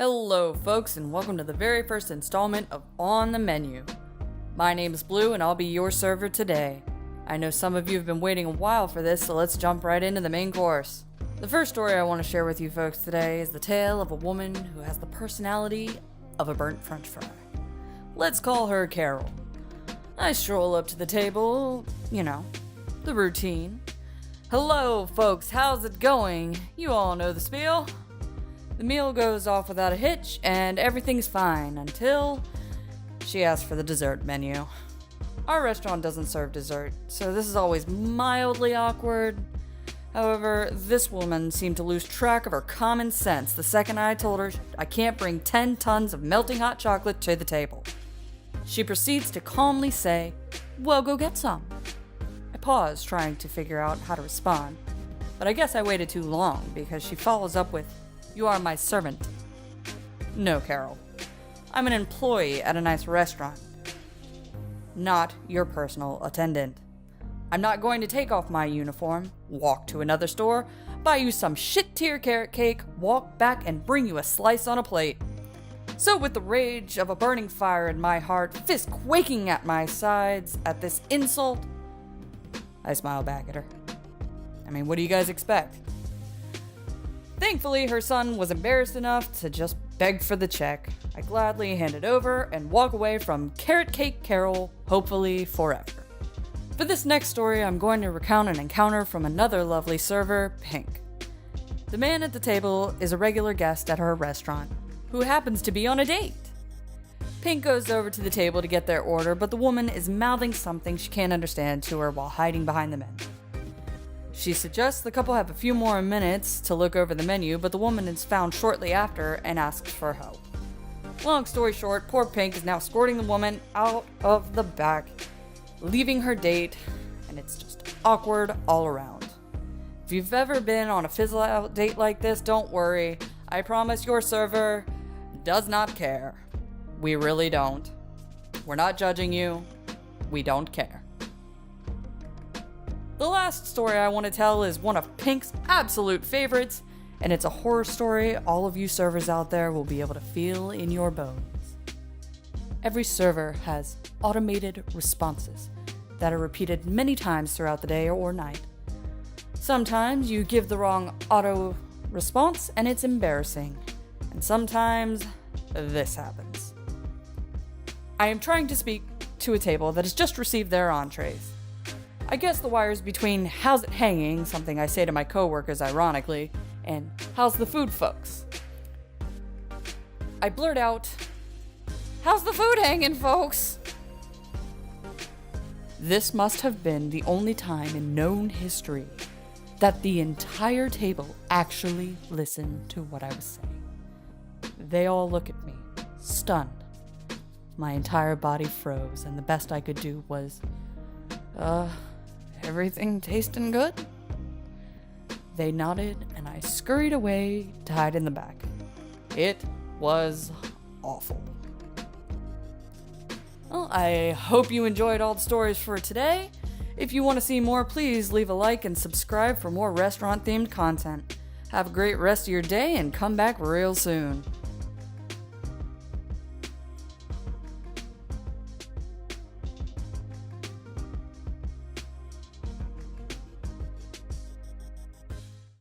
Hello folks, and welcome to the very first installment of On the Menu. My name is Blue and I'll be your server today. I know some of you have been waiting a while for this, so let's jump right into the main course. The first story I want to share with you folks today is the tale of a woman who has the personality of a burnt french fry. Let's call her Carol. I stroll up to the table, the routine. Hello folks, how's it going? You all know the spiel. The meal goes off without a hitch, and everything's fine until she asks for the dessert menu. Our restaurant doesn't serve dessert, so this is always mildly awkward. However, this woman seemed to lose track of her common sense the second I told her I can't bring 10 tons of melting hot chocolate to the table. She proceeds to calmly say, "Well, go get some." I pause, trying to figure out how to respond, but I guess I waited too long because she follows up with, "You are my servant." No, Carol. I'm an employee at a nice restaurant, not your personal attendant. I'm not going to take off my uniform, walk to another store, buy you some shit-tier carrot cake, walk back and bring you a slice on a plate. So with the rage of a burning fire in my heart, fist quaking at my sides at this insult, I smile back at her. What do you guys expect? Thankfully, her son was embarrassed enough to just beg for the check. I gladly hand it over and walk away from Carrot Cake Carol, hopefully forever. For this next story, I'm going to recount an encounter from another lovely server, Pink. The man at the table is a regular guest at her restaurant, who happens to be on a date. Pink goes over to the table to get their order, but the woman is mouthing something she can't understand to her while hiding behind the menu. She suggests the couple have a few more minutes to look over the menu, but the woman is found shortly after and asks for help. Long story short, poor Pink is now escorting the woman out of the back, leaving her date, and it's just awkward all around. If you've ever been on a fizzle-out date like this, don't worry. I promise your server does not care. We really don't. We're not judging you. We don't care. The last story I want to tell is one of Pink's absolute favorites, and it's a horror story all of you servers out there will be able to feel in your bones. Every server has automated responses that are repeated many times throughout the day or night. Sometimes you give the wrong auto response and it's embarrassing, and sometimes this happens. I am trying to speak to a table that has just received their entrees. I guess the wires between "how's it hanging," something I say to my coworkers ironically, and "how's the food, folks?" I blurt out, "How's the food hanging, folks?" This must have been the only time in known history that the entire table actually listened to what I was saying. They all look at me, stunned. My entire body froze, and the best I could do was, "Everything tasting good?" They nodded, and I scurried away to hide in the back. It was awful. Well, I hope you enjoyed all the stories for today. If you want to see more, please leave a like and subscribe for more restaurant-themed content. Have a great rest of your day and come back real soon.